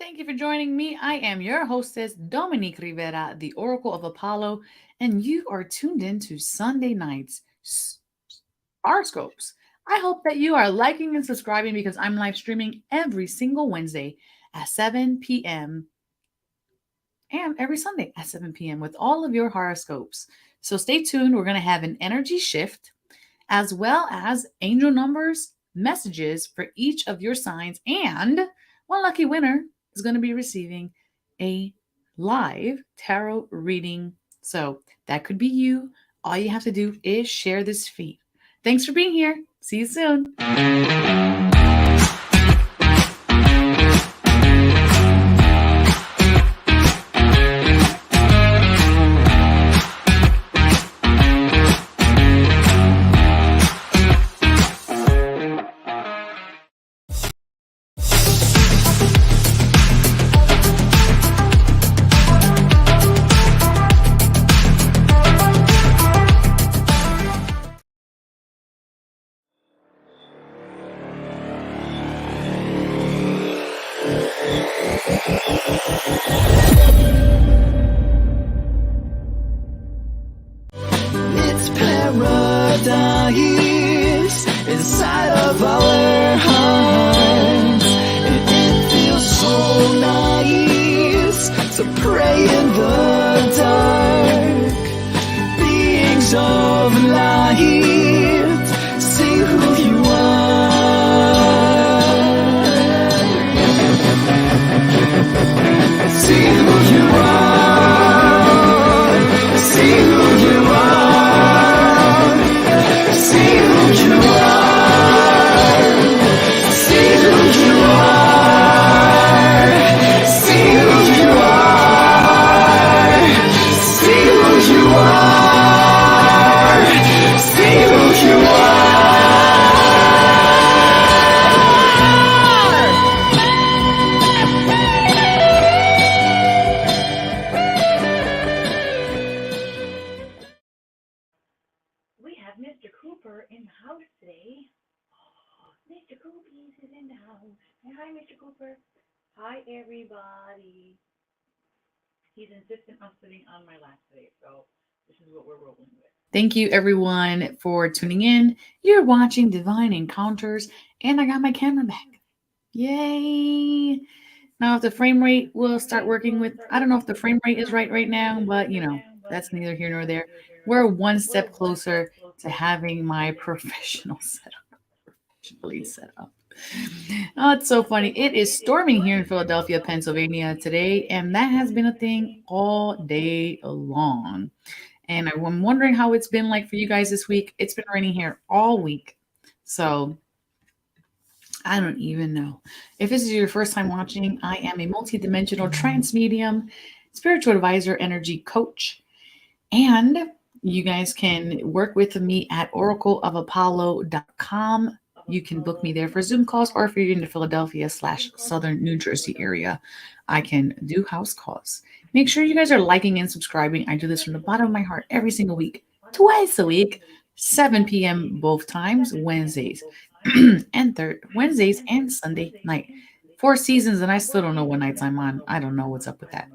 Thank you for joining me. I am your hostess, Dominique Rivera, the Oracle of Apollo, and you are tuned in to Sunday night's horoscopes. I hope that you are liking and subscribing because I'm live streaming every single Wednesday at 7 p.m. and every Sunday at 7 p.m. with all of your horoscopes. So stay tuned. We're going to have an energy shift as well as angel numbers, messages for each of your signs, and one lucky winner is going to be receiving a live tarot reading. So that could be you. All you have to do is share this feed. Thanks for being here. See you soon. It's paradise inside of our hearts, and it feels so nice to pray in the dark. Beings of light, see who you are. See who you are. See who you are. See who you are. See who you are. See who you are. See who you are. See who you are. We have Mr. Cooper in the house today. Oh, Mr. Coopies is in the house. Say hi, Mr. Cooper. Hi, everybody. He's insistent on sitting on my lap today, so this is what we're rolling with. Thank you, everyone, for tuning in. You're watching Divine Encounters, and I got my camera back. Yay! Now, if the frame rate will start working with, I don't know if the frame rate is right now, but that's neither here nor there. We're one step closer to having my professionally set up. Oh, it's so funny. It is storming here in Philadelphia, Pennsylvania today, and that has been a thing all day long. And I'm wondering how it's been like for you guys this week. It's been raining here all week. So I don't even know. If this is your first time watching, I am a multidimensional trance medium, spiritual advisor, energy coach, and you guys can work with me at oracleofapollo.com. You can book me there for Zoom calls, or if you're in the Philadelphia/Southern New Jersey area, I can do house calls. Make sure you guys are liking and subscribing. I do this from the bottom of my heart every single week, twice a week, 7 p.m. both times, Wednesdays and Wednesdays and Sunday night. 4 seasons, and I still don't know what nights I'm on. I don't know what's up with that.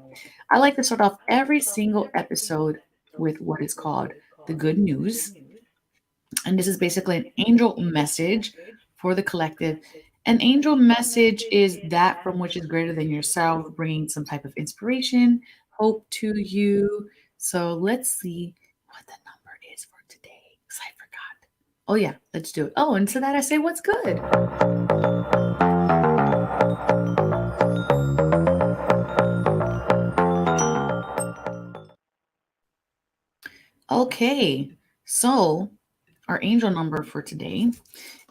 I like to start off every single episode with what is called the good news. And this is basically an angel message for the collective. An angel message is that from which is greater than yourself, bringing some type of inspiration, hope to you. So let's see what the number is for today, because I forgot. Oh, yeah, let's do it. Oh, and to that I say, what's good? Okay, so our angel number for today,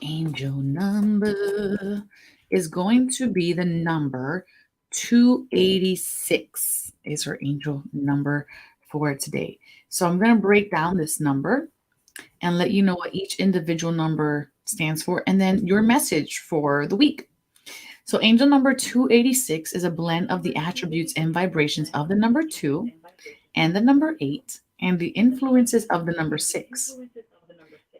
angel number is going to be the number 286 is her angel number for today. So I'm going to break down this number and let you know what each individual number stands for, and then your message for the week. So angel number 286 is a blend of the attributes and vibrations of the number 2 and the number 8 and the influences of the number 6.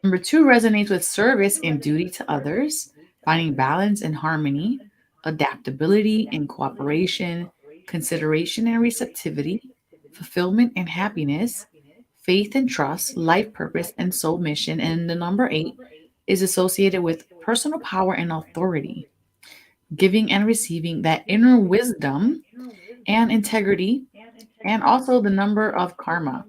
Number 2 resonates with service and duty to others, finding balance and harmony, adaptability and cooperation, consideration and receptivity, fulfillment and happiness, faith and trust, life purpose and soul mission. And the number 8 is associated with personal power and authority, giving and receiving that inner wisdom and integrity, and also the number of karma.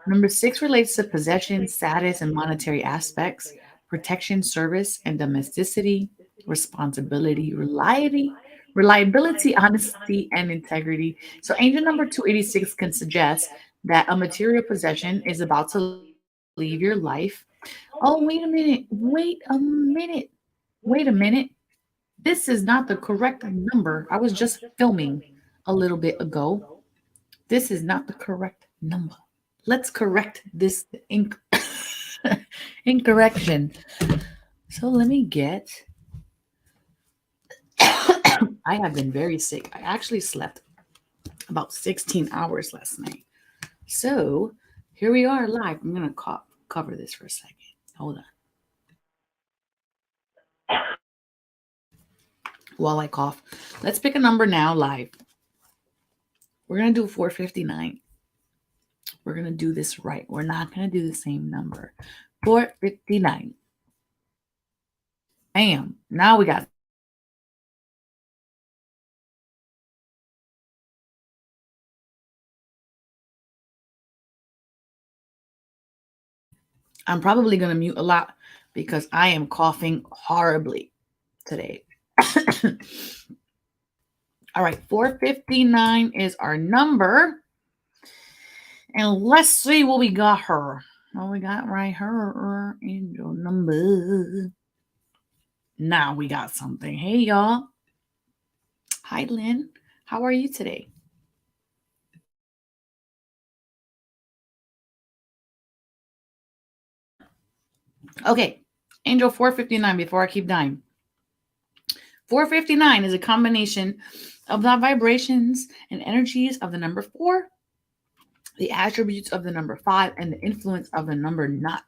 Number 6 relates to possession, status, and monetary aspects, protection, service, and domesticity, responsibility, reliability, honesty, and integrity. So, angel number 286 can suggest that a material possession is about to leave your life. Oh, wait a minute. Wait a minute. Wait a minute. This is not the correct number. I was just filming a little bit ago. This is not the correct number. Let's correct this incorrection. So let me get. I have been very sick. I actually slept about 16 hours last night. So here we are live. I'm going to cover this for a second. Hold on. While I cough, let's pick a number now live. We're going to do 459. We're going to do this right. We're not going to do the same number. 459. Bam. Now we got something. I'm probably going to mute a lot because I am coughing horribly today. All right, 459 is our number. And let's see what we got her. What we got right her angel number. Now we got something. Hey, y'all. Hi, Lynn. How are you today? Okay, angel 459 before I keep dying. 459 is a combination of the vibrations and energies of the number 4, the attributes of the number 5, and the influence of the number 9.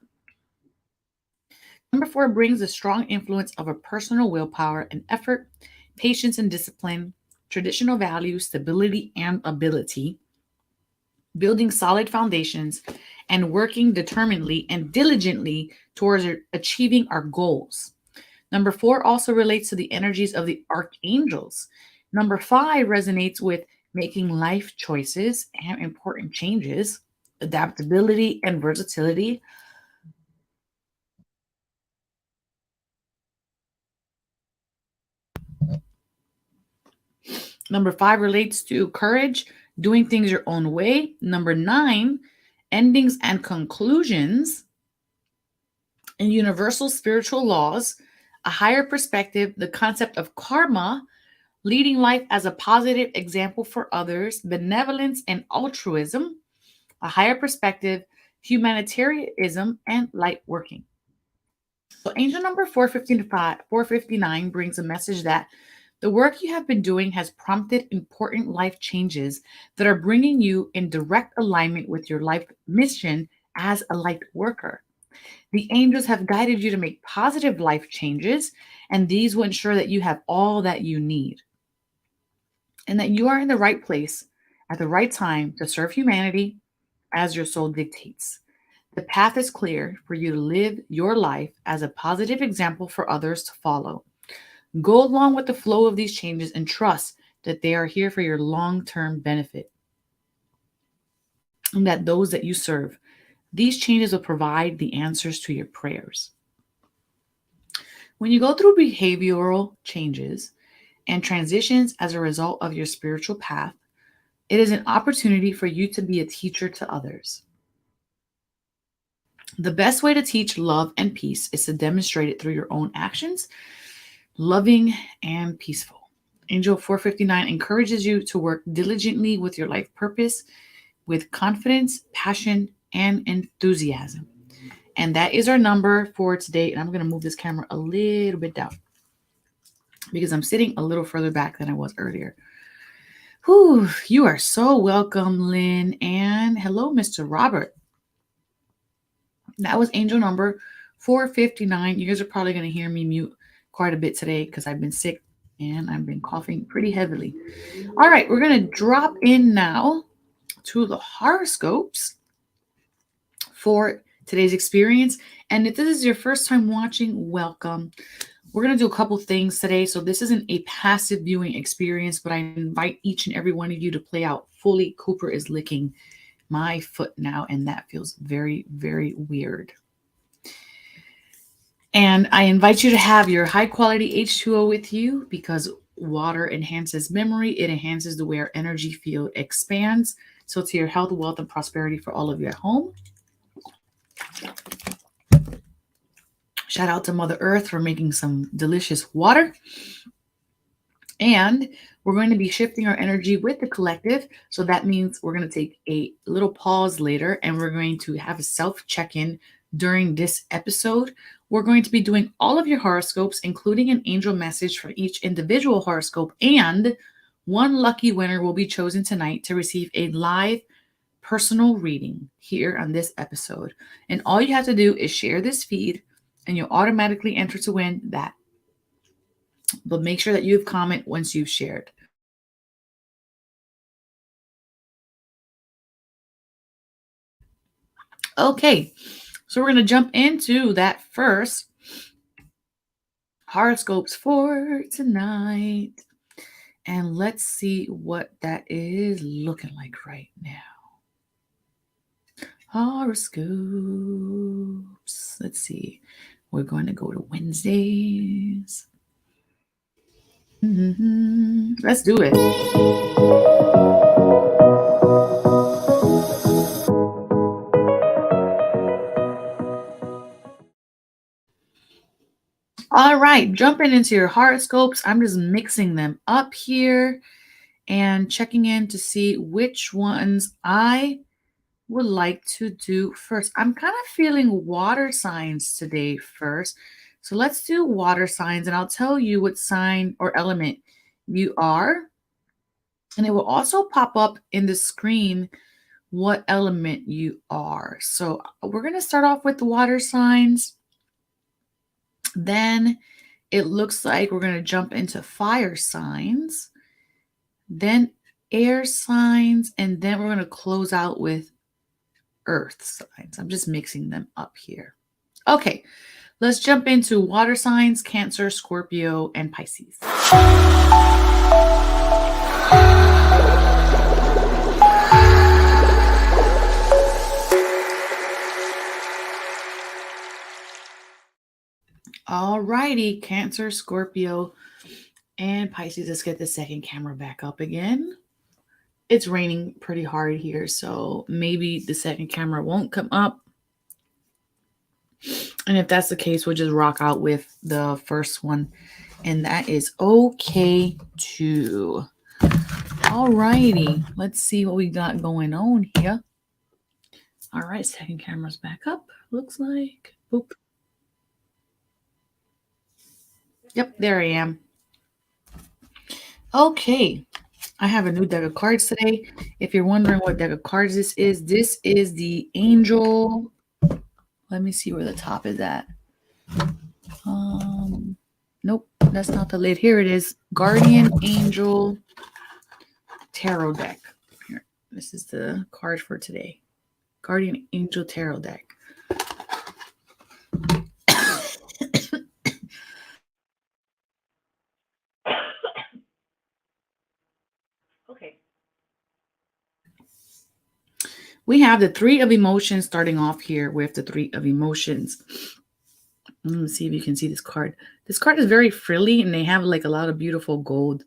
Number 4 brings a strong influence of a personal willpower and effort, patience and discipline, traditional values, stability and ability, building solid foundations, and working determinedly and diligently towards achieving our goals. Number 4 also relates to the energies of the archangels. Number 5 resonates with making life choices and important changes, adaptability and versatility. Number 5 relates to courage, doing things your own way. Number 9, endings and conclusions, and universal spiritual laws, a higher perspective, the concept of karma, leading life as a positive example for others, benevolence and altruism, a higher perspective, humanitarianism, and light working. So angel number 459 brings a message that the work you have been doing has prompted important life changes that are bringing you in direct alignment with your life mission as a light worker. The angels have guided you to make positive life changes, and these will ensure that you have all that you need and that you are in the right place at the right time to serve humanity as your soul dictates. The path is clear for you to live your life as a positive example for others to follow. Go along with the flow of these changes and trust that they are here for your long-term benefit and that those that you serve, these changes will provide the answers to your prayers. When you go through behavioral changes and transitions as a result of your spiritual path, it is an opportunity for you to be a teacher to others. The best way to teach love and peace is to demonstrate it through your own actions, loving and peaceful. Angel 459 encourages you to work diligently with your life purpose with confidence, passion, and enthusiasm. And that is our number for today. And I'm going to move this camera a little bit down because I'm sitting a little further back than I was earlier. Whew, you are so welcome, Lynn. And hello, Mr. Robert. That was angel number 459. You guys are probably going to hear me mute quite a bit today because I've been sick And I've been coughing pretty heavily. All right, we're going to drop in now to the horoscopes for today's experience. And if this is your first time watching, welcome. We're going to do a couple things today. So this isn't a passive viewing experience, but I invite each and every one of you to play out fully. Cooper is licking my foot now, and that feels very, very weird. And I invite you to have your high quality H2O with you because water enhances memory. It enhances the way our energy field expands. So to your health, wealth, and prosperity for all of you at home. Shout out to Mother Earth for making some delicious water. And we're going to be shifting our energy with the collective. So that means we're going to take a little pause later and we're going to have a self check-in during this episode. We're going to be doing all of your horoscopes, including an angel message for each individual horoscope. And one lucky winner will be chosen tonight to receive a live personal reading here on this episode. And all you have to do is share this feed and you'll automatically enter to win that. But make sure that you have comment once you've shared. Okay, so we're going to jump into that first horoscopes for tonight. And let's see what that is looking like right now. Horoscopes. Let's see. We're going to go to Wednesdays. Let's do it. All right, jumping into your horoscopes. I'm just mixing them up here and checking in to see which ones I would like to do first. I'm kind of feeling water signs today first. So let's do water signs and I'll tell you what sign or element you are. And it will also pop up in the screen what element you are. So we're going to start off with the water signs. Then it looks like we're going to jump into fire signs, then air signs, and then we're going to close out with earth signs. I'm just mixing them up here. Okay, let's jump into water signs, Cancer, Scorpio, and Pisces. All righty, Cancer, Scorpio, and Pisces. Let's get the second camera back up again. It's raining pretty hard here, so maybe the second camera won't come up. And if that's the case, we'll just rock out with the first one, and that is okay too. All righty, let's see what we got going on here. All right, second camera's back up, looks like. Boop. Yep, there I am. Okay, I have a new deck of cards today. If you're wondering what deck of cards this is the Angel. Let me see where the top is at. Nope, that's not the lid. Here it is. Guardian Angel Tarot deck. Here, this is the card for today. Guardian Angel Tarot deck. Okay. We have the Three of Emotions starting off here with the Three of Emotions. Let me see if you can see this card. This card is very frilly and they have like a lot of beautiful gold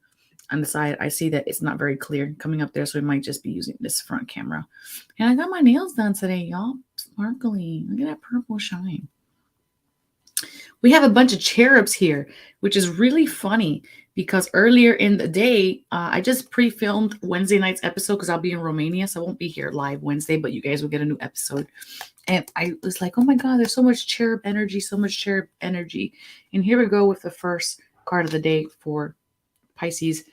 on the side. I see that it's not very clear coming up there, so we might just be using this front camera. And I got my nails done today, y'all. Sparkly. Look at that purple shine. We have a bunch of cherubs here, which is really funny because earlier in the day, I just pre-filmed Wednesday night's episode because I'll be in Romania, so I won't be here live Wednesday, but you guys will get a new episode. And I was like, oh my God, there's so much cherub energy, so much cherub energy. And here we go with the first card of the day for Pisces,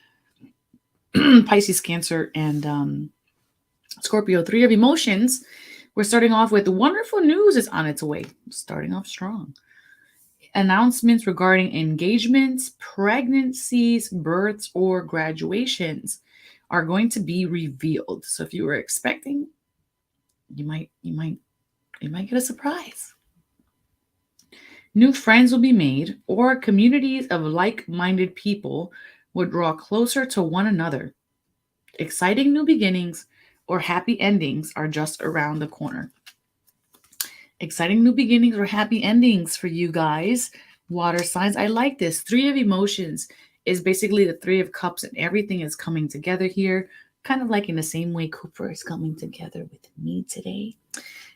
Pisces, Cancer, and Scorpio. Three of Emotions. We're starting off with wonderful news is on its way. Starting off strong. Announcements regarding engagements, pregnancies, births, or graduations are going to be revealed. So if you were expecting, you might get a surprise. New friends will be made, or communities of like-minded people will draw closer to one another. Exciting new beginnings or happy endings are just around the corner. Exciting new beginnings or happy endings for you guys, water signs. I like this. Three of emotions is basically the Three of Cups, and everything is coming together here, kind of like in the same way Cooper is coming together with me today.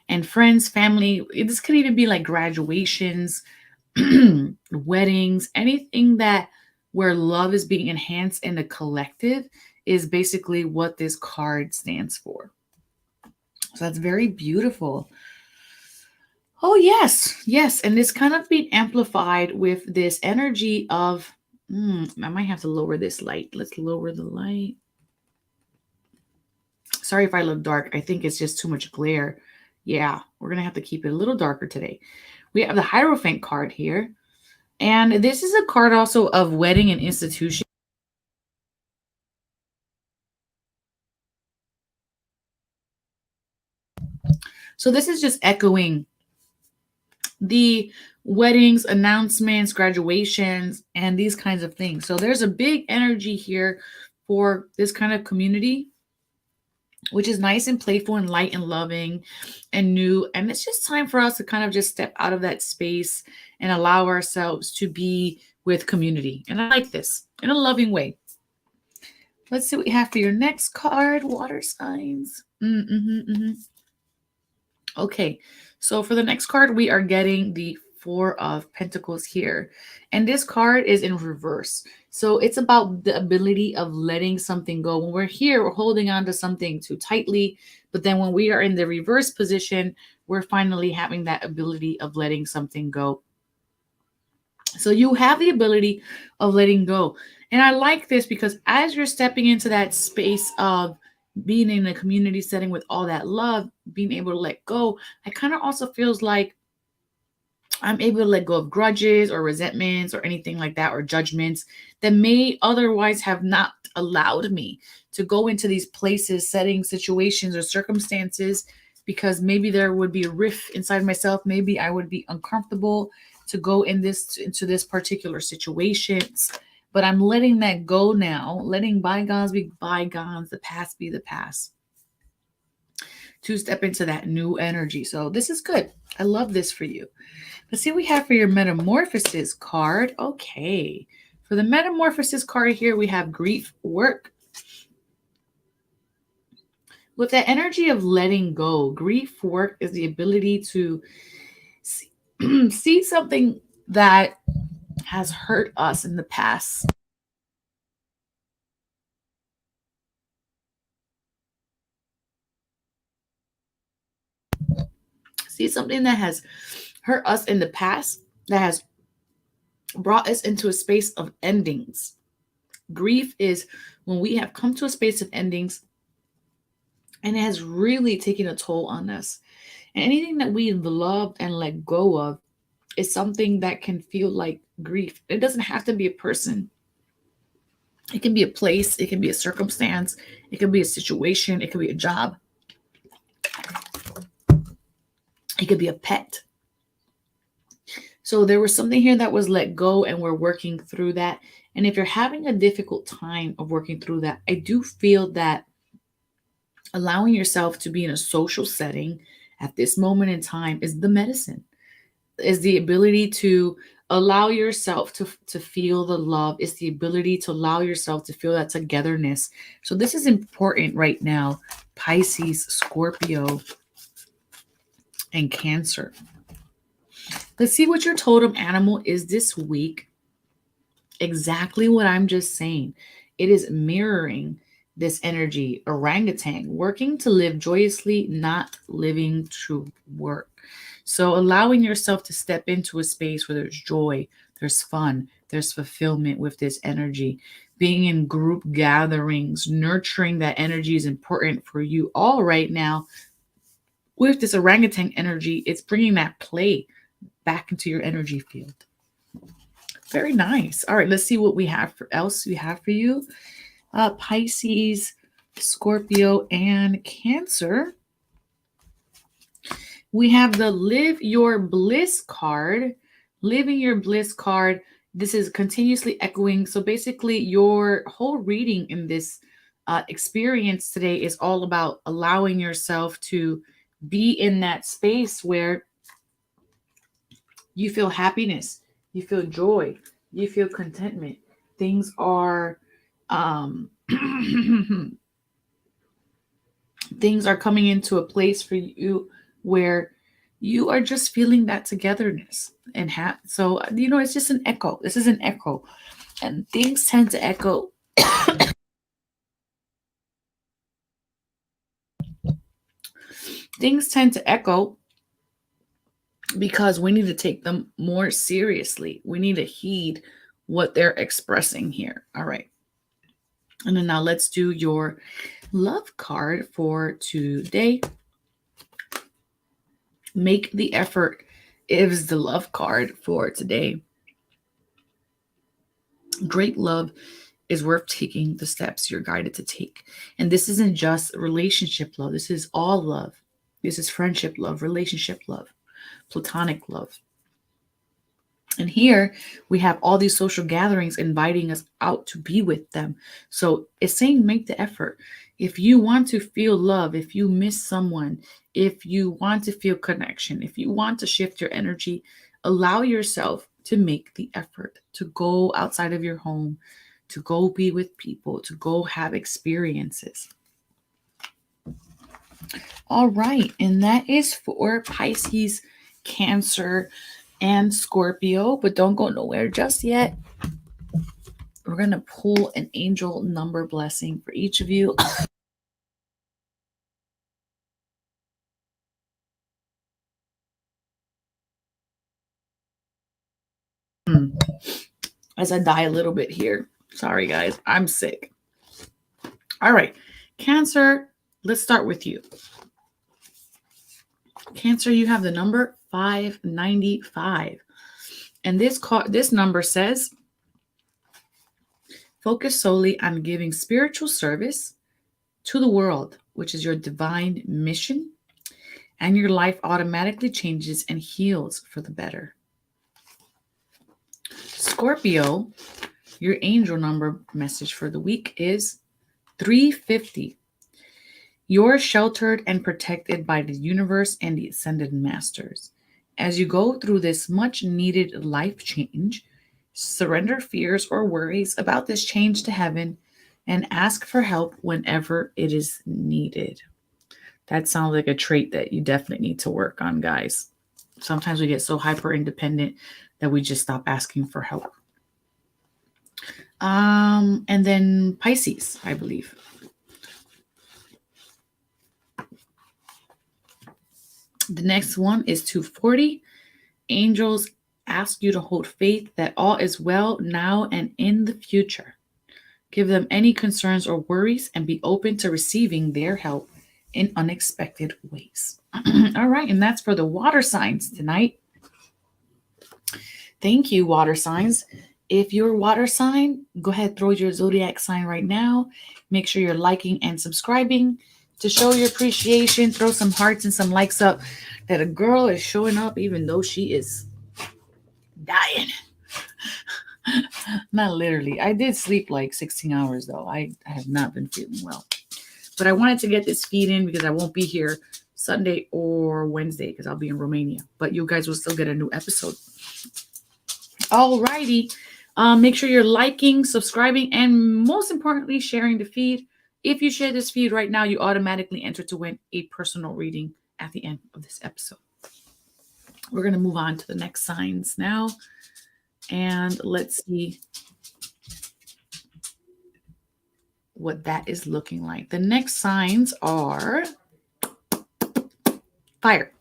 And friends, family, this could even be like graduations, weddings, anything that where love is being enhanced in the collective is basically what this card stands for. So that's very beautiful. Oh, yes, yes. And this kind of being amplified with this energy of, I might have to lower this light. Let's lower the light. Sorry if I look dark. I think it's just too much glare. Yeah, we're going to have to keep it a little darker today. We have the Hierophant card here. And this is a card also of wedding and institution. So this is just echoing the weddings, announcements, graduations, and these kinds of things. So there's a big energy here for this kind of community, which is nice and playful and light and loving and new. And it's just time for us to kind of just step out of that space and allow ourselves to be with community. And I like this in a loving way. Let's see what we have for your next card, water signs. Okay, so for the next card, we are getting the Four of Pentacles here. And this card is in reverse. So it's about the ability of letting something go. When we're here, we're holding on to something too tightly. But then when we are in the reverse position, we're finally having that ability of letting something go. So you have the ability of letting go. And I like this because as you're stepping into that space of being in a community setting with all that love, being able to let go, it kind of also feels like I'm able to let go of grudges or resentments or anything like that, or judgments that may otherwise have not allowed me to go into these places, settings, situations, or circumstances, because maybe there would be a rift inside myself. Maybe I would be uncomfortable to go into this particular situations. But I'm letting that go now, letting bygones be bygones, the past be the past, to step into that new energy. So this is good. I love this for you. Let's see what we have for your Metamorphosis card. Okay. For the Metamorphosis card here, we have grief work. With that energy of letting go, grief work is the ability to see something that has hurt us in the past. See something that has hurt us in the past, that has brought us into a space of endings. Grief is when we have come to a space of endings and it has really taken a toll on us. And anything that we've loved and let go of is something that can feel like grief. It doesn't have to be a person. It can be a place, it can be a circumstance, it can be a situation, it could be a job, it could be a pet. So there was something here that was let go, and we're working through that. And if you're having a difficult time of working through that, I do feel that allowing yourself to be in a social setting at this moment in time is the medicine, is the ability to allow yourself to feel the love, is the ability to allow yourself to feel that togetherness. So this is important right now, Pisces, Scorpio, and Cancer. Let's see what your totem animal is this week. Exactly what I'm just saying. It is mirroring this energy, orangutan, working to live joyously, not living to work. So allowing yourself to step into a space where there's joy, there's fun, there's fulfillment with this energy. Being in group gatherings, nurturing that energy is important for you all right now. With this orangutan energy, it's bringing that play back into your energy field. Very nice. All right, let's see what we have for you. Pisces, Scorpio, and Cancer. We have the Live Your Bliss card. Living Your Bliss card. This is continuously echoing. So basically, your whole reading in this experience today is all about allowing yourself to be in that space where you feel happiness, you feel joy, you feel contentment. Things are things are coming into a place for you where you are just feeling that togetherness and so it's just an echo. This is an echo, and things tend to echo. Things tend to echo because we need to take them more seriously. We need to heed what they're expressing here. All right. And then now let's do your love card for today. Make the effort is the love card for today. Great love is worth taking the steps you're guided to take. And this isn't just relationship love. This is all love. This is friendship love, relationship love, platonic love. And here we have all these social gatherings inviting us out to be with them. So it's saying make the effort. If you want to feel love, if you miss someone, if you want to feel connection, if you want to shift your energy, allow yourself to make the effort to go outside of your home, to go be with people, to go have experiences. All right. And that is for Pisces, Cancer, and Scorpio, but don't go nowhere just yet. We're going to pull an angel number blessing for each of you. As I die a little bit here. Sorry, guys. I'm sick. All right. Cancer, let's start with you. Cancer, you have the number 595. And this number says, focus solely on giving spiritual service to the world, which is your divine mission, and your life automatically changes and heals for the better. Scorpio, your angel number message for the week is 350. You're sheltered and protected by the universe and the ascended masters. As you go through this much needed life change, surrender fears or worries about this change to heaven and ask for help whenever it is needed. That sounds like a trait that you definitely need to work on, guys. Sometimes we get so hyper independent that we just stop asking for help. And then Pisces, I believe. The next one is 240. Angels ask you to hold faith that all is well now and in the future. Give them any concerns or worries and be open to receiving their help in unexpected ways. All right, and that's for the water signs tonight. Thank you, water signs. If you're a water sign, go ahead, throw your zodiac sign right now. Make sure you're liking and subscribing to show your appreciation. Throw some hearts and some likes up that a girl is showing up even though she is dying. Not literally. I did sleep like 16 hours though. I have not been feeling well. But I wanted to get this feed in because I won't be here Sunday or Wednesday because I'll be in Romania. But you guys will still get a new episode. Alrighty. Make sure you're liking, subscribing, and most importantly, sharing the feed. If you share this feed right now, you automatically enter to win a personal reading at the end of this episode. We're going to move on to the next signs now. And let's see what that is looking like. The next signs are fire.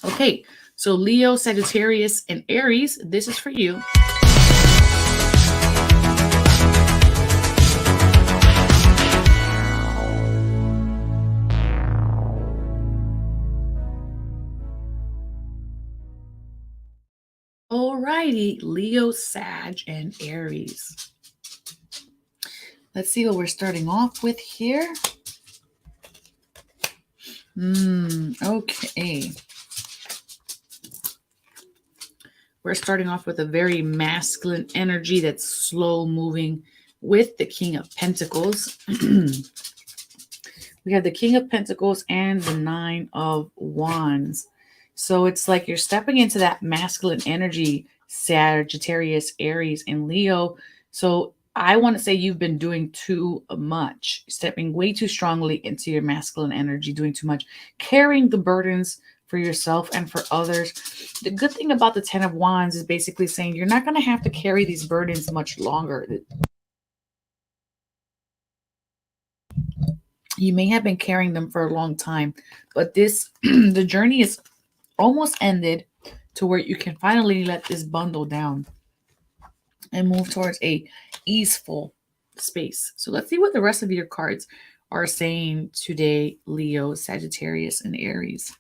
Okay, so Leo, Sagittarius, and Aries, this is for you. All right. righty, Leo, Sag, and Aries. Let's see what we're starting off with here. Okay. We're starting off with a very masculine energy that's slow moving with the King of Pentacles. We have the King of Pentacles and the Nine of Wands. So it's like you're stepping into that masculine energy, Sagittarius, Aries, and Leo. So I want to say you've been doing too much, stepping way too strongly into your masculine energy, doing too much, carrying the burdens for yourself and for others. The good thing about the Ten of Wands is basically saying you're not going to have to carry these burdens much longer. You may have been carrying them for a long time, but the journey is almost ended to where you can finally let this bundle down and move towards a easeful space. So let's see what the rest of your cards are saying today, Leo, Sagittarius, and Aries.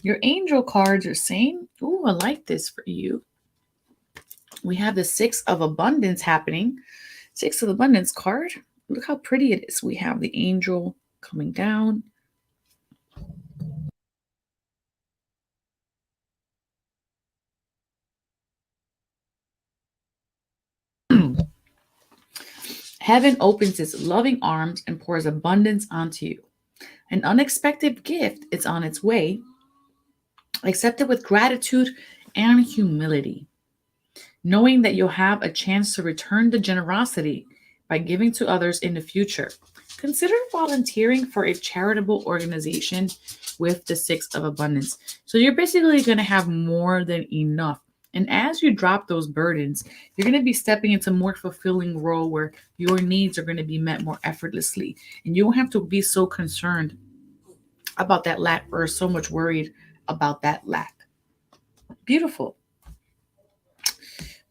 Your angel cards are saying, oh, I like this for you. We have the Six of Abundance happening. Six of Abundance card. Look how pretty it is. We have the angel coming down. Heaven opens its loving arms and pours abundance onto you. An unexpected gift is on its way. Accept it with gratitude and humility, knowing that you'll have a chance to return the generosity by giving to others in the future. Consider volunteering for a charitable organization with the Six of Abundance. So you're basically going to have more than enough. And as you drop those burdens, you're going to be stepping into a more fulfilling role where your needs are going to be met more effortlessly. And you don't have to be so concerned about that lack or so much worried about that lack. Beautiful.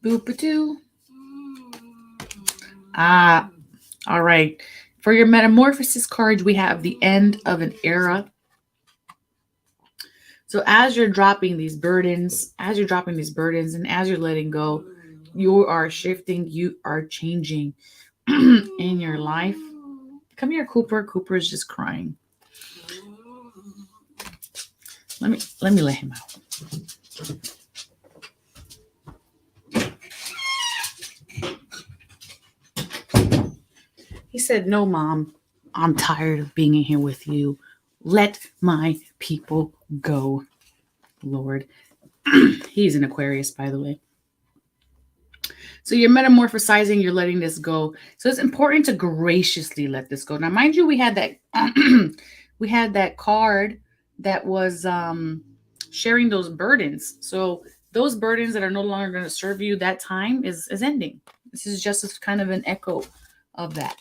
Boop-a-doo. All right. For your Metamorphosis card, we have the end of an era. So as you're dropping these burdens, and as you're letting go, you are shifting, you are changing in your life. Come here, Cooper. Cooper is just crying. Let me let him out. He said, "No, Mom, I'm tired of being in here with you. Let my people go, Lord." He's an Aquarius, by the way. So you're metamorphosizing, you're letting this go. So it's important to graciously let this go. Now, mind you, we had that card that was sharing those burdens. So those burdens that are no longer going to serve you, that time is ending. This is just kind of an echo of that.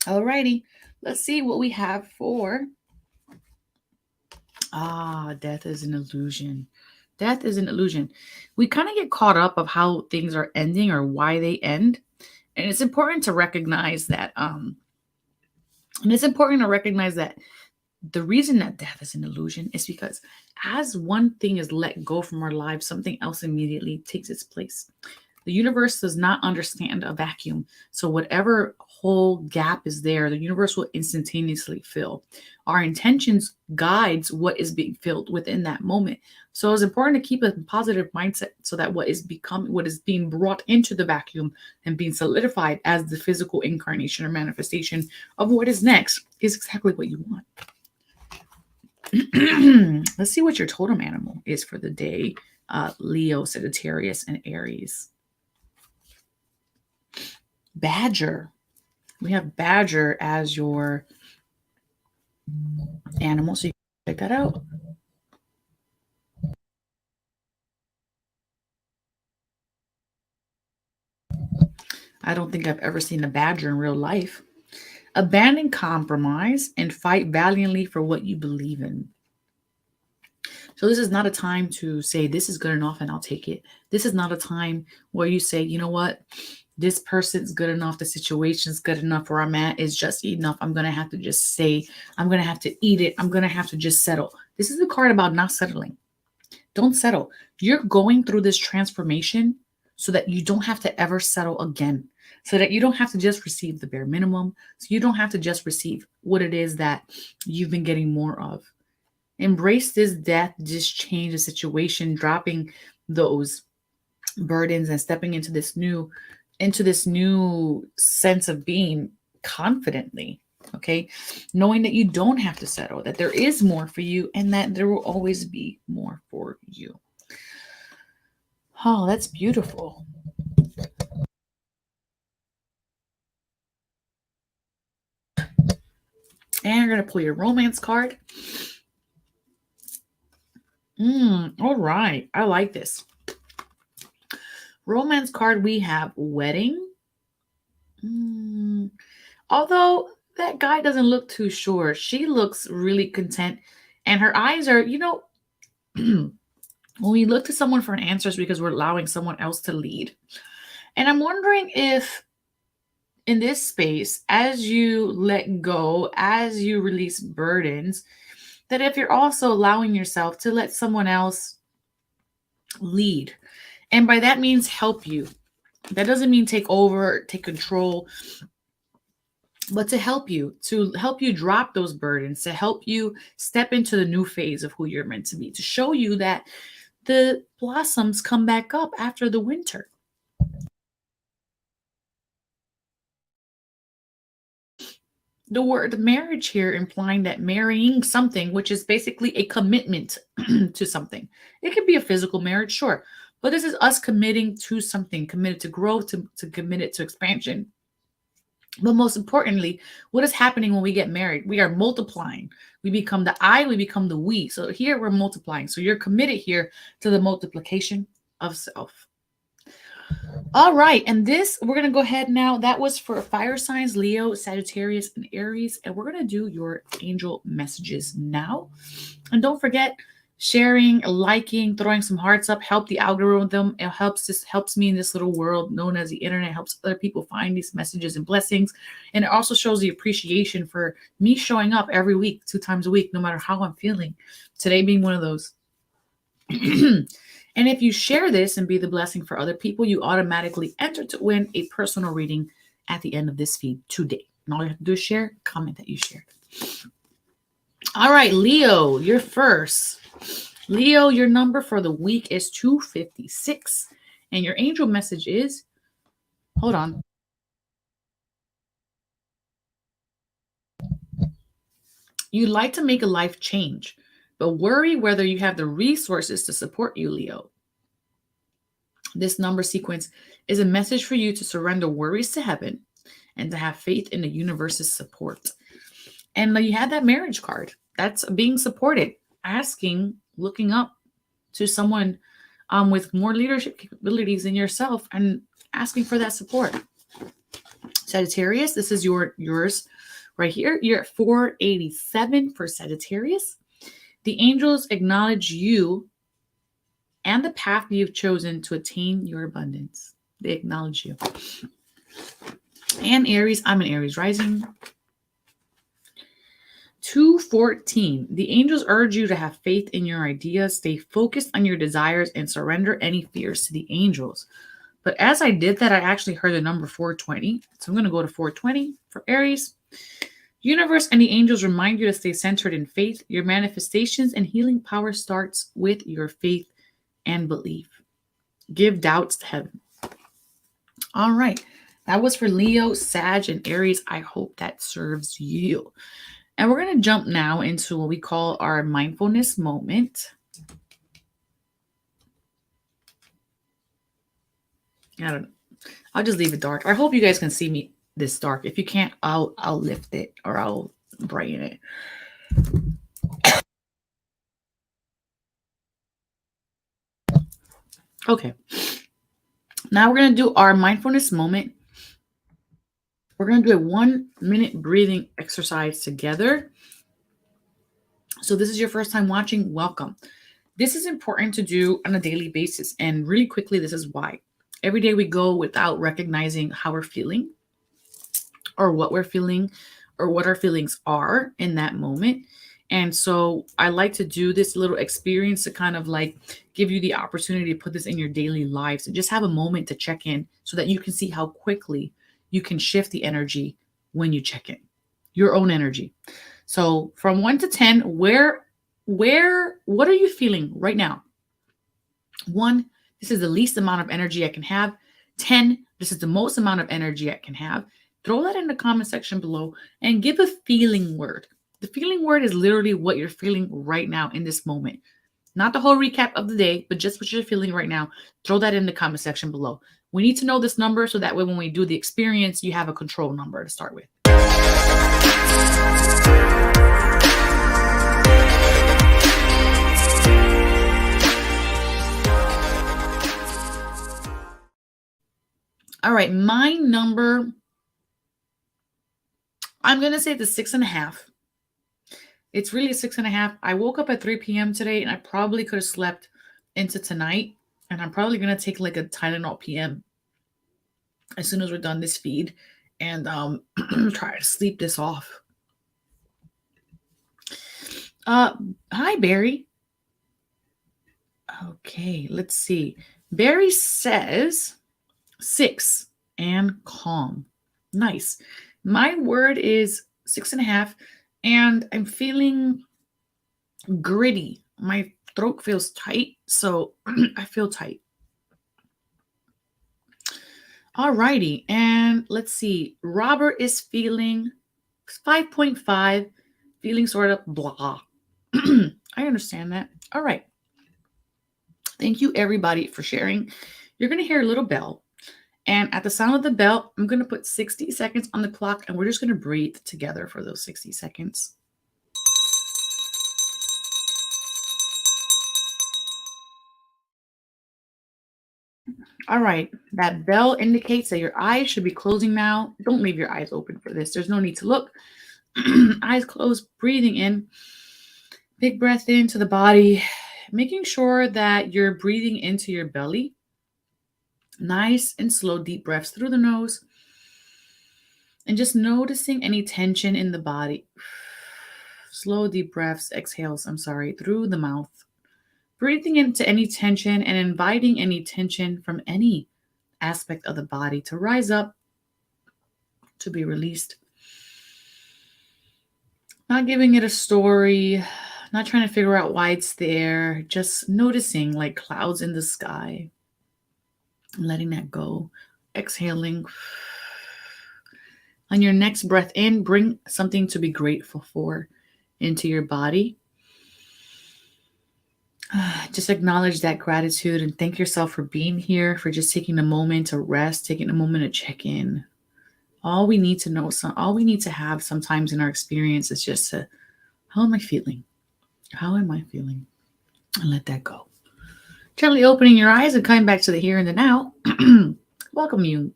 Alrighty, let's see what we have for. Death is an illusion. Death is an illusion. We kind of get caught up of how things are ending or why they end. And it's important to recognize that, the reason that death is an illusion is because as one thing is let go from our lives, something else immediately takes its place. The universe does not understand a vacuum. So whatever whole gap is there, the universe will instantaneously fill. Our intentions guides what is being filled within that moment. So it's important to keep a positive mindset so that what is being brought into the vacuum and being solidified as the physical incarnation or manifestation of what is next is exactly what you want. Let's see what your totem animal is for the day, Leo, Sagittarius, and Aries. Badger. We have Badger as your animal, so you can check that out. I don't think I've ever seen a badger in real life. Abandon compromise and fight valiantly for what you believe in. So this is not a time to say, this is good enough and I'll take it. This is not a time where you say, you know what? This person's good enough. The situation's good enough. Where I'm at is just enough. I'm going to have to just say, I'm going to have to eat it. I'm going to have to just settle. This is the card about not settling. Don't settle. You're going through this transformation so that you don't have to ever settle again, so that you don't have to just receive the bare minimum, so you don't have to just receive what it is that you've been getting more of. Embrace this death, just change the situation, dropping those burdens and stepping into this new sense of being confidently. Okay, knowing that you don't have to settle, that there is more for you, and that there will always be more for you. Oh, that's beautiful. And you're going to pull your romance card. All right. I like this. Romance card, we have wedding. Although that guy doesn't look too sure. She looks really content. And her eyes are, when we look to someone for an answer, it's because we're allowing someone else to lead. And I'm wondering if in this space, as you let go, as you release burdens, that if you're also allowing yourself to let someone else lead. And by that means help you. That doesn't mean take over, take control, but to help you drop those burdens, to help you step into the new phase of who you're meant to be, to show you that the blossoms come back up after the winter. The word marriage here implying that marrying something, which is basically a commitment to something. It could be a physical marriage, sure. But this is us committing to something, committed to growth, to committed to expansion. But most importantly, what is happening when we get married? We are multiplying. We become the I, we become the we. So here we're multiplying. So you're committed here to the multiplication of self. All right. And this, we're going to go ahead now. That was for fire signs, Leo, Sagittarius, and Aries. And we're going to do your angel messages now. And don't forget, sharing, liking, throwing some hearts up, help the algorithm. It helps me in this little world known as the internet, helps other people find these messages and blessings. And it also shows the appreciation for me showing up every week, 2 times a week, no matter how I'm feeling. Today being one of those. And if you share this and be the blessing for other people, you automatically enter to win a personal reading at the end of this feed today. And all you have to do is share, comment that you shared. All right, Leo, you're first. Leo, your number for the week is 256. And your angel message is, hold on. You'd like to make a life change, but worry whether you have the resources to support you, Leo. This number sequence is a message for you to surrender worries to heaven and to have faith in the universe's support. And you had that marriage card. That's being supported, asking, looking up to someone with more leadership capabilities than yourself and asking for that support. Sagittarius, this is yours right here. You're at 487 for Sagittarius. The angels acknowledge you and the path you've chosen to attain your abundance. They acknowledge you. And Aries, I'm an Aries rising. 214. The angels urge you to have faith in your ideas, stay focused on your desires, and surrender any fears to the angels. But as I did that, I actually heard the number 420. So I'm going to go to 420 for Aries. Universe and the angels remind you to stay centered in faith. Your manifestations and healing power starts with your faith and belief. Give doubts to heaven. All right. That was for Leo, Sag, and Aries. I hope that serves you. And we're going to jump now into what we call our mindfulness moment. I don't know. I'll just leave it dark. I hope you guys can see me this dark. If you can't, I'll lift it or I'll brighten it. Okay. Now we're going to do our mindfulness moment. We're going to do a 1-minute breathing exercise together. So this is your first time watching, welcome. This is important to do on a daily basis. And really quickly, this is why. Every day we go without recognizing how we're feeling or what we're feeling or what our feelings are in that moment. And so I like to do this little experience to kind of like give you the opportunity to put this in your daily lives and just have a moment to check in so that you can see how quickly you can shift the energy when you check in, your own energy. So from 1 to 10, what are you feeling right now? 1, this is the least amount of energy I can have. 10, this is the most amount of energy I can have. Throw that in the comment section below and give a feeling word. The feeling word is literally what you're feeling right now in this moment. Not the whole recap of the day, but just what you're feeling right now. Throw that in the comment section below. We need to know this number so that way when we do the experience, you have a control number to start with. All right, my number, I'm going to say the 6.5. It's really a 6.5. I woke up at 3 p.m. today and I probably could have slept into tonight. And I'm probably going to take like a Tylenol PM as soon as we're done this feed and try to sleep this off. Hi, Barry. Okay, let's see. Barry says 6 and calm. Nice. My word is 6.5, and I'm feeling gritty. My throat feels tight, so I feel tight. Alrighty, and let's see. Robert is feeling 5.5, feeling sort of blah. I understand that. All right. Thank you, everybody, for sharing. You're going to hear a little bell. And at the sound of the bell, I'm going to put 60 seconds on the clock, and we're just going to breathe together for those 60 seconds. All right. That bell indicates that your eyes should be closing now. Don't leave your eyes open for this. There's no need to look. Eyes closed, breathing in. Big breath into the body, making sure that you're breathing into your belly. Nice and slow, deep breaths through the nose. And just noticing any tension in the body. Slow, deep breaths, exhales, through the mouth. Breathing into any tension and inviting any tension from any aspect of the body to rise up, to be released. Not giving it a story, not trying to figure out why it's there, just noticing like clouds in the sky. Letting that go. Exhaling. On your next breath in, bring something to be grateful for into your body. Just acknowledge that gratitude and thank yourself for being here, for just taking a moment to rest, taking a moment to check in. All we need to know, all we need to have sometimes in our experience is just to, how am I feeling? How am I feeling? And let that go. Gently opening your eyes and coming back to the here and the now. Welcoming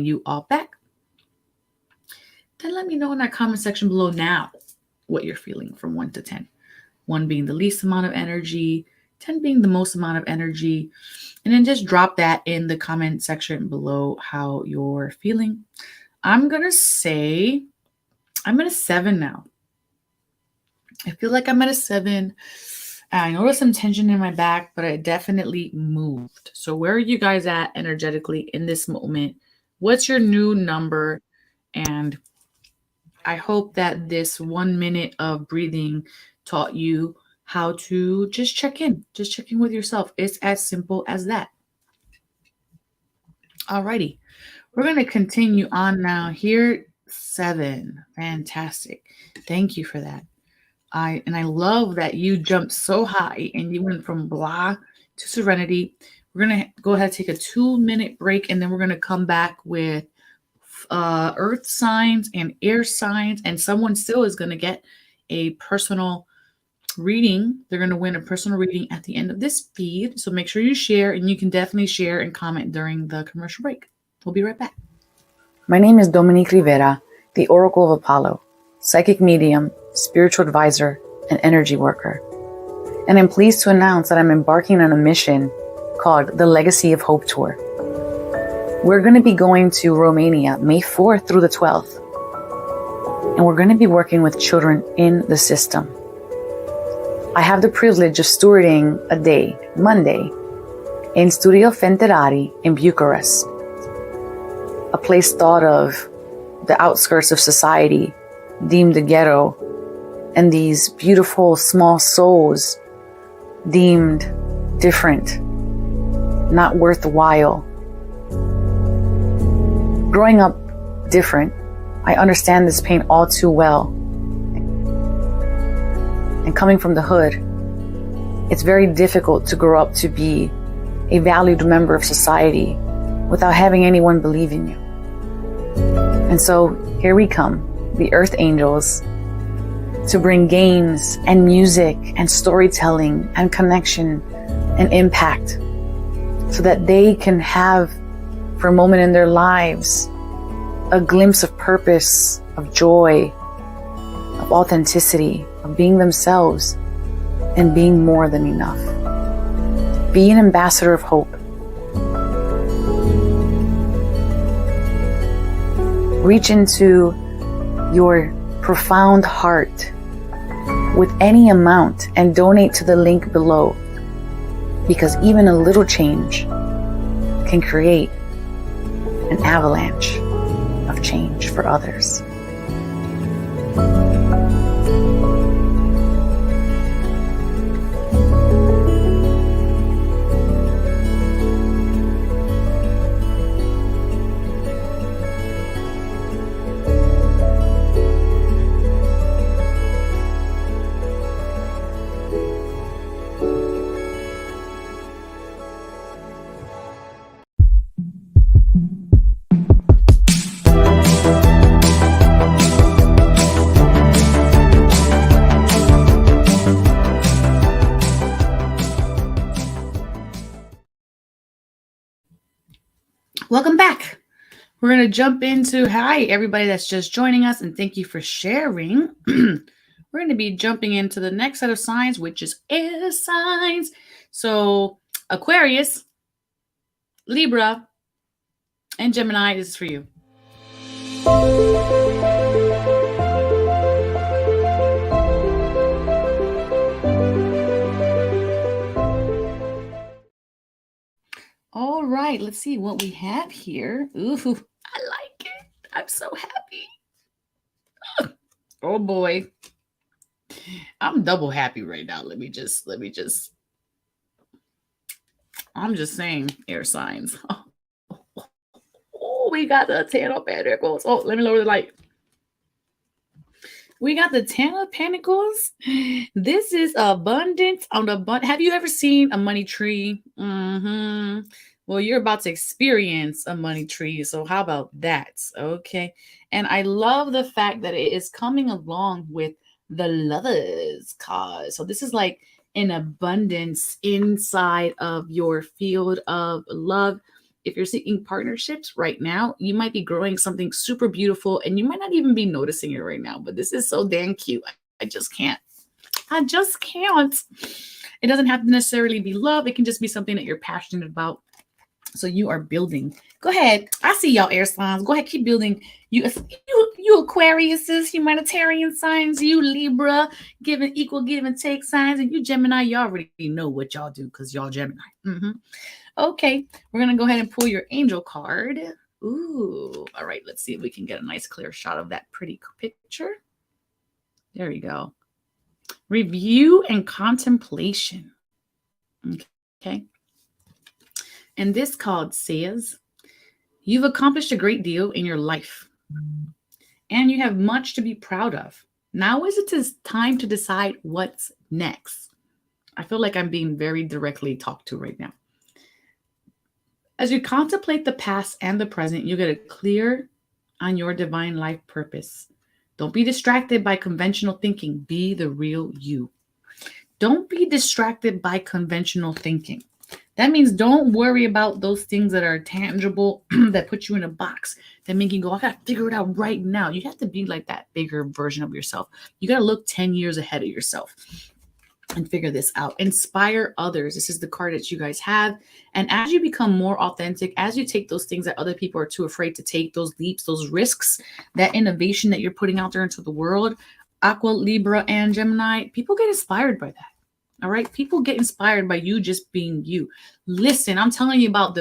you all back. Then let me know in that comment section below now what you're feeling from 1 to 10. 1 being the least amount of energy, 10 being the most amount of energy. And then just drop that in the comment section below how you're feeling. I'm going to say, I'm at a 7 now. I feel like I'm at a 7. I noticed some tension in my back, but I definitely moved. So where are you guys at energetically in this moment? What's your new number? And I hope that this 1 minute of breathing taught you how to just check in. Just check in with yourself. It's as simple as that. Alrighty. We're going to continue on now. Here, 7. Fantastic. Thank you for that. I love that you jumped so high and you went from blah to serenity. We're going to go ahead and take a 2-minute break, and then we're going to come back with earth signs and air signs, and someone still is going to get a personal reading. They're going to win a personal reading at the end of this feed. So make sure you share, and you can definitely share and comment during the commercial break. We'll be right back. My name is Dominique Rivera, the Oracle of Apollo, psychic medium, spiritual advisor, and energy worker. And I'm pleased to announce that I'm embarking on a mission called the Legacy of Hope Tour. We're going to be going to Romania May 4th through the 12th. And we're going to be working with children in the system. I have the privilege of stewarding a day, Monday, in Studio Fenterari in Bucharest, a place thought of the outskirts of society, deemed the ghetto, and these beautiful small souls deemed different, not worthwhile. Growing up different, I understand this pain all too well. And coming from the hood, it's very difficult to grow up to be a valued member of society without having anyone believe in you. And so here we come, the Earth Angels, to bring games and music and storytelling and connection and impact so that they can have, for a moment in their lives, a glimpse of purpose, of joy, of authenticity, of being themselves and being more than enough. Be an ambassador of hope. Reach into your profound heart with any amount and donate to the link below, because even a little change can create an avalanche of change for others. Welcome back. We're going to jump into, hi, everybody that's just joining us, and thank you for sharing. We're going to be jumping into the next set of signs, which is air signs. So Aquarius, Libra, and Gemini, this is for you. All right, let's see what we have here. Ooh, I like it. I'm so happy. Oh boy. I'm double happy right now. I'm just saying, air signs. Oh, we got the 10 of Pentacles. Oh, let me lower the light. We got the 10 of Pentacles. This is abundance on the bun. Have you ever seen a money tree? Well, you're about to experience a money tree. So how about that? Okay. And I love the fact that it is coming along with the Lovers card. So this is like an abundance inside of your field of love. If you're seeking partnerships right now, you might be growing something super beautiful and you might not even be noticing it right now, but this is so damn cute. I just can't. It doesn't have to necessarily be love. It can just be something that you're passionate about. So you are building. Go ahead. I see y'all air signs. Go ahead. Keep building. You Aquariuses, humanitarian signs, you Libra, giving equal give and take signs, and you Gemini, y'all already know what y'all do because y'all Gemini. Okay, we're going to go ahead and pull your angel card. Ooh, all right, let's see if we can get a nice clear shot of that pretty picture. There you go. Review and contemplation. Okay. And this card says, you've accomplished a great deal in your life and you have much to be proud of. Now is it time to decide what's next. I feel like I'm being very directly talked to right now. As you contemplate the past and the present, you get clear on your divine life purpose. Don't be distracted by conventional thinking. Be the real you. Don't be distracted by conventional thinking. That means don't worry about those things that are tangible, that put you in a box, that make you go, I got to figure it out right now. You have to be like that bigger version of yourself. You got to look 10 years ahead of yourself and figure this out. Inspire others. This is the card that you guys have. And as you become more authentic, as you take those things that other people are too afraid to take, those leaps, those risks, that innovation that you're putting out there into the world, Aqua, Libra, and Gemini, people get inspired by that. All right. People get inspired by you just being you. Listen, I'm telling you about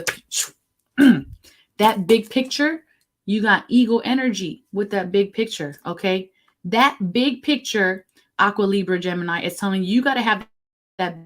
that big picture. You got ego energy with that big picture. Okay. That big picture, Aqua, Libra, Gemini, is telling you got to have that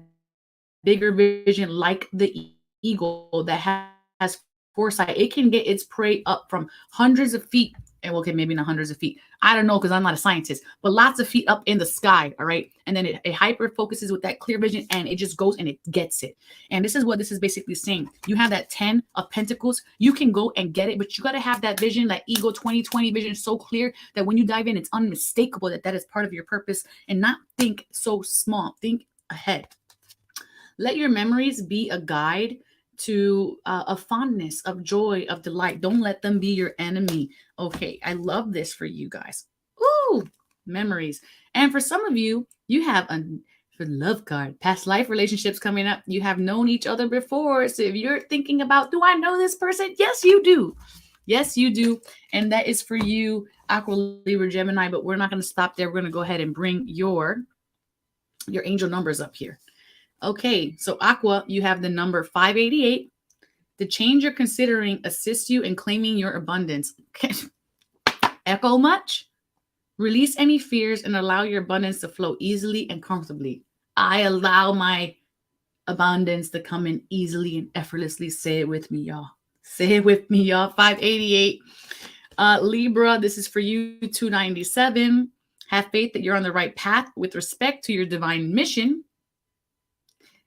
bigger vision like the eagle that has foresight. It can get its prey up from hundreds of feet. And okay, maybe not hundreds of feet. I don't know because I'm not a scientist, but lots of feet up in the sky. All right. And then it hyper focuses with that clear vision and it just goes and it gets it. And this is what this is basically saying. You have that 10 of Pentacles. You can go and get it, but you got to have that vision, that ego 2020 vision so clear that when you dive in, it's unmistakable that that is part of your purpose and not think so small. Think ahead. Let your memories be a guide to a fondness, of joy, of delight. Don't let them be your enemy. Okay, I love this for you guys. Ooh, memories. And for some of you, you have a love card, past life relationships coming up. You have known each other before. So if you're thinking about, do I know this person? Yes, you do. Yes, you do. And that is for you, Aqua, Libra, Gemini. But we're not going to stop there. We're going to go ahead and bring your angel numbers up here. Okay, so Aqua, you have the number 588. The change you're considering assists you in claiming your abundance. Echo much? Release any fears and allow your abundance to flow easily and comfortably. I allow my abundance to come in easily and effortlessly. Say it with me, y'all. Say it with me, y'all. 588. Libra, this is for you, 297. Have faith that you're on the right path with respect to your divine mission.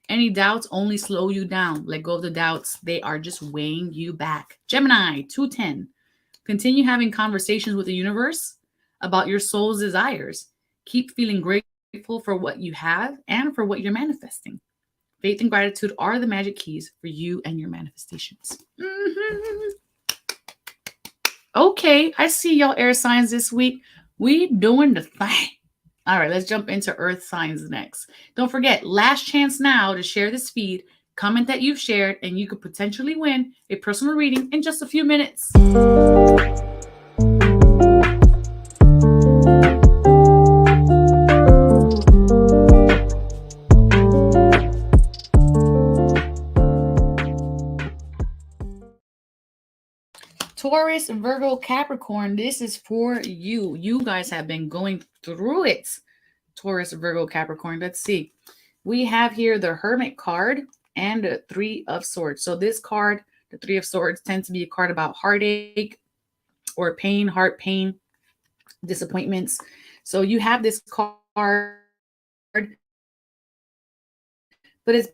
Any doubts only slow you down. Let go of the doubts. They are just weighing you back. Gemini, 210. Continue having conversations with the universe about your soul's desires. Keep feeling grateful for what you have and for what you're manifesting. Faith and gratitude are the magic keys for you and your manifestations. Okay, I see y'all air signs this week. We doing the thing. All right, let's jump into earth signs next. Don't forget, last chance now to share this feed, comment that you've shared, and you could potentially win a personal reading in just a few minutes. Taurus, Virgo, Capricorn, this is for you. You guys have been going through it. Taurus, Virgo, Capricorn. Let's see. We have here the Hermit card and the Three of Swords. So this card, the Three of Swords, tends to be a card about heartache or pain, heart pain, disappointments. So you have this card, but it's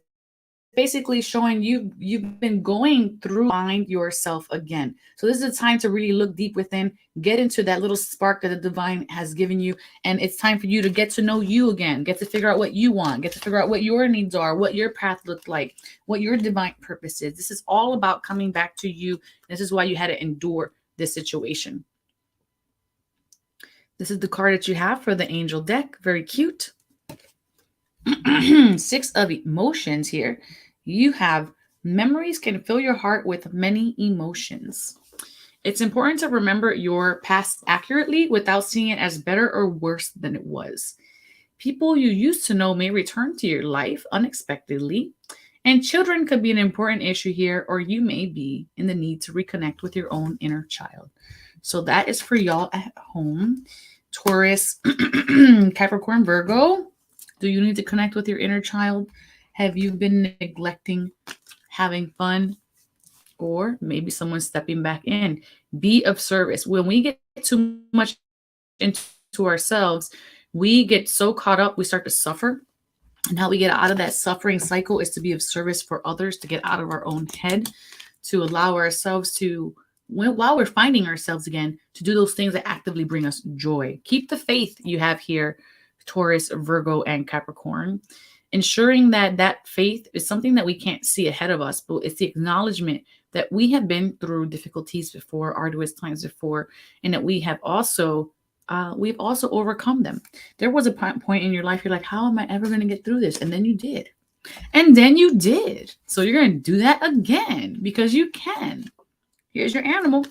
basically showing you've been going through, find yourself again. So this is a time to really look deep within, get into that little spark that the divine has given you. And it's time for you to get to know you again, get to figure out what you want, get to figure out what your needs are, what your path looks like, what your divine purpose is. This is all about coming back to you. This is why you had to endure this situation. This is the card that you have for the angel deck. Very cute. 6 of emotions here. You have memories can fill your heart with many emotions. It's important to remember your past accurately without seeing it as better or worse than it was. People you used to know may return to your life unexpectedly, and children could be an important issue here, or you may be in the need to reconnect with your own inner child. So that is for y'all at home. Taurus, Capricorn, Virgo. Do you need to connect with your inner child? Have you been neglecting having fun? Or maybe someone's stepping back in. Be of service. When we get too much into ourselves, we get so caught up, we start to suffer. And how we get out of that suffering cycle is to be of service for others, to get out of our own head, to allow ourselves to, while we're finding ourselves again, to do those things that actively bring us joy. Keep the faith you have here, Taurus, Virgo, and Capricorn. Ensuring that that faith is something that we can't see ahead of us, but it's the acknowledgement that we have been through difficulties before, arduous times before, and that we have also we've also overcome them. There was a point in your life you're like, how am I ever going to get through this? And then you did. And then you did. So you're going to do that again because you can. Here's your animal,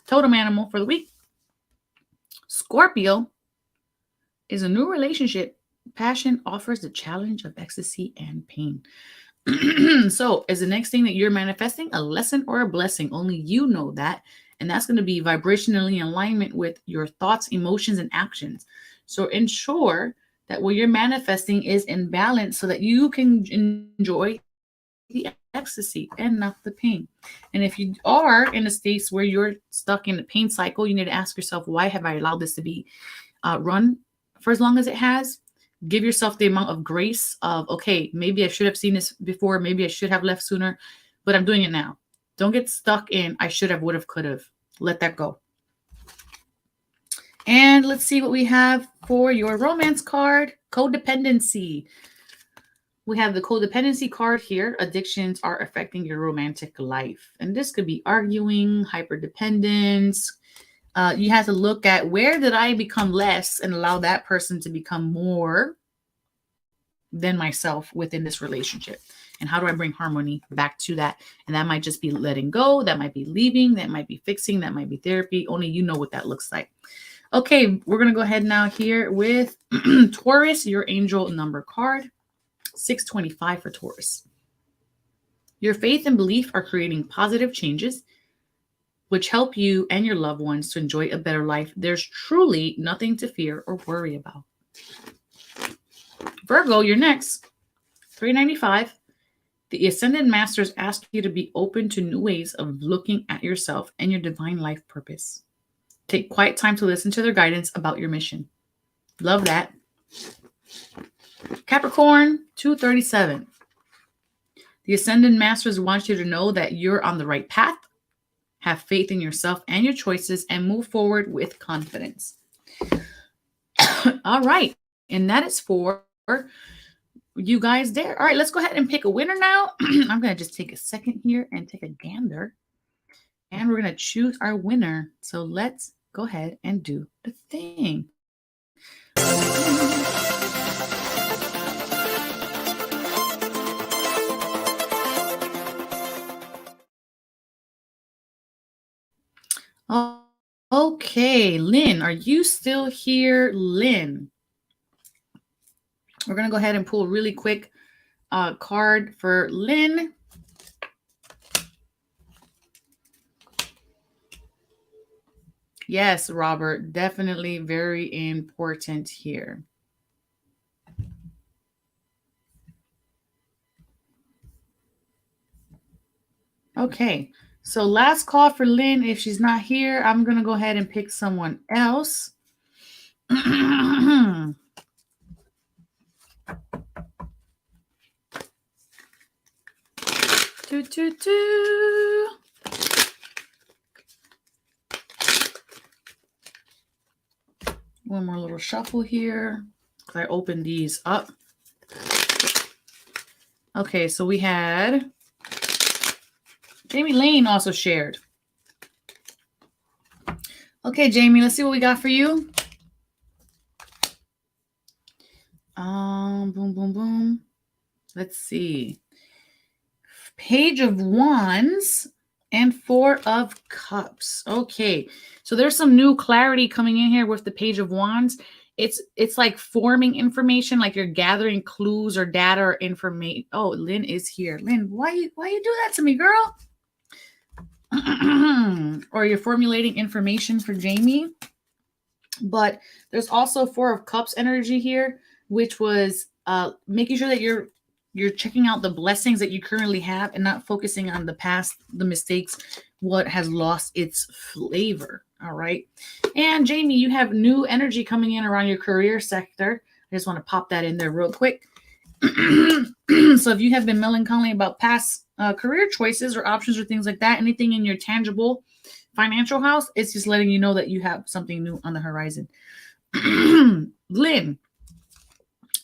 totem animal for the week. Scorpio is a new relationship Passion offers the challenge of ecstasy and pain. So, is the next thing that you're manifesting a lesson or a blessing? Only you know that. And that's going to be vibrationally in alignment with your thoughts, emotions, and actions. So, ensure that what you're manifesting is in balance so that you can enjoy the ecstasy and not the pain. And if you are in a state where you're stuck in the pain cycle, you need to ask yourself, why have I allowed this to be run for as long as it has? Give yourself the amount of grace of, okay, maybe I should have seen this before. Maybe I should have left sooner, but I'm doing it now. Don't get stuck in I should have, would have, could have. Let that go. And let's see what we have for your romance card. Codependency. We have the codependency card here. Addictions are affecting your romantic life. And this could be arguing, hyperdependence. You have to look at where did I become less and allow that person to become more than myself within this relationship. And how do I bring harmony back to that? And that might just be letting go. That might be leaving. That might be fixing. That might be therapy. Only you know what that looks like. Okay, we're going to go ahead now here with Taurus, your angel number card. 625 for Taurus. Your faith and belief are creating positive changes which help you and your loved ones to enjoy a better life. There's truly nothing to fear or worry about. Virgo, you're next. 395. The Ascended Masters ask you to be open to new ways of looking at yourself and your divine life purpose. Take quiet time to listen to their guidance about your mission. Love that. Capricorn, 237. The Ascended Masters want you to know that you're on the right path. Have faith in yourself and your choices and move forward with confidence. All right. And that is for you guys there. All right, let's go ahead and pick a winner now. I'm going to just take a second here and take a gander. And we're going to choose our winner. So let's go ahead and do the thing. Okay, Lynn, are you still here, Lynn? We're going to go ahead and pull a really quick card for Lynn. Yes, Robert, definitely very important here. Okay, so last call for Lynn. If she's not here, I'm going to go ahead and pick someone else. One more little shuffle here. I opened these up. Okay, so we had Jamie Lane also shared. Okay, Jamie, let's see what we got for you. Boom, boom, boom. Let's see. Page of Wands and Four of Cups. Okay, so there's some new clarity coming in here with the Page of Wands. It's like forming information, like you're gathering clues or data or information. Oh, Lynn is here. Lynn, why you do that to me, girl? Or you're formulating information for Jamie. But there's also Four of Cups energy here, which was making sure that you're checking out the blessings that you currently have and not focusing on the past, the mistakes, what has lost its flavor. All right. And Jamie, you have new energy coming in around your career sector. I just want to pop that in there real quick. So if you have been melancholy about past career choices or options or things like that, anything in your tangible financial house, it's just letting you know that you have something new on the horizon. Lynn,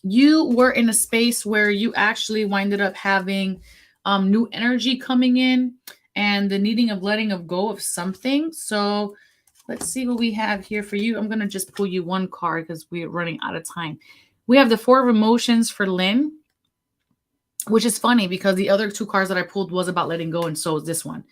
you were in a space where you actually winded up having new energy coming in and the needing of letting go of something. So let's see what we have here for you. I'm going to just pull you one card because we're running out of time. We have the Four of Emotions for Lynn, which is funny because the other two cards that I pulled was about letting go, and so is this one.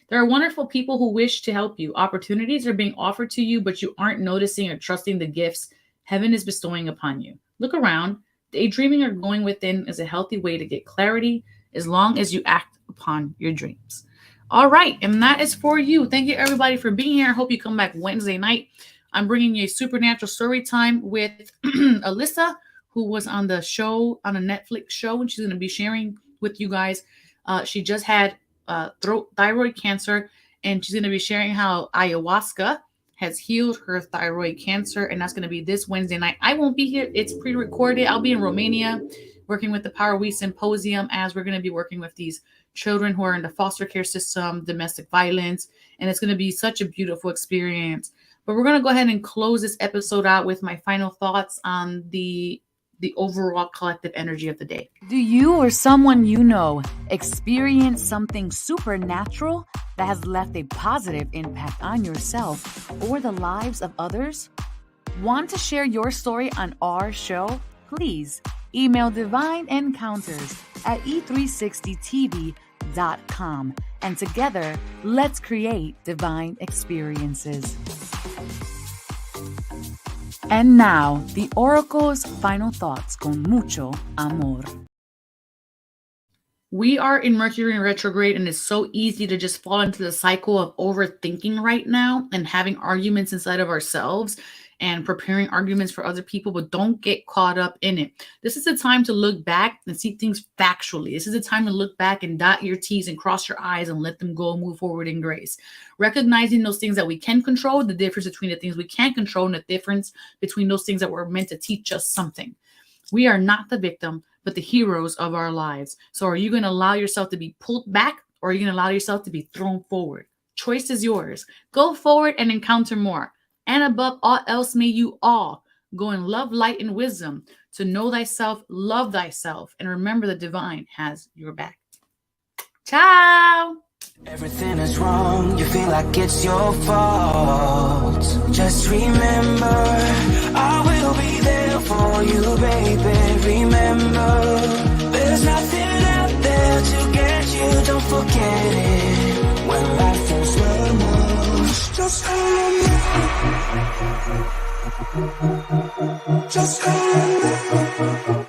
There are wonderful people who wish to help you. Opportunities are being offered to you, but you aren't noticing or trusting the gifts heaven is bestowing upon you. Look around. Daydreaming or going within is a healthy way to get clarity as long as you act upon your dreams. All right, and that is for you. Thank you, everybody, for being here. I hope you come back Wednesday night. I'm bringing you a supernatural story time with Alyssa, who was on the show, on a Netflix show, and she's going to be sharing with you guys. She just had thyroid cancer, and she's going to be sharing how ayahuasca has healed her thyroid cancer, and that's going to be this Wednesday night. I won't be here. It's pre-recorded. I'll be in Romania working with the Power We Symposium, as we're going to be working with these children who are in the foster care system, domestic violence, and it's going to be such a beautiful experience. But we're going to go ahead and close this episode out with my final thoughts on the overall collective energy of the day. Do you or someone you know experience something supernatural that has left a positive impact on yourself or the lives of others? Want to share your story on our show? Please email Divine Encounters at e360tv.com, and together, let's create divine experiences. And now, the Oracle's final thoughts con mucho amor. We are in Mercury in retrograde, and it's so easy to just fall into the cycle of overthinking right now and having arguments inside of ourselves and preparing arguments for other people, but don't get caught up in it. This is a time to look back and see things factually. This is a time to look back and dot your T's and cross your I's and let them go and move forward in grace. Recognizing those things that we can control, the difference between the things we can't control, and the difference between those things that were meant to teach us something. We are not the victim, but the heroes of our lives. So are you going to allow yourself to be pulled back, or are you going to allow yourself to be thrown forward? Choice is yours. Go forward and encounter more. And above all else, may you all go in love, light, and wisdom to know thyself, love thyself, and remember the divine has your back. Ciao! Everything is wrong, you feel like it's your fault. Just remember, I will be there for you, baby. Remember, there's nothing out there to get you, don't forget it. When life feels well, just hold on. Just hold on.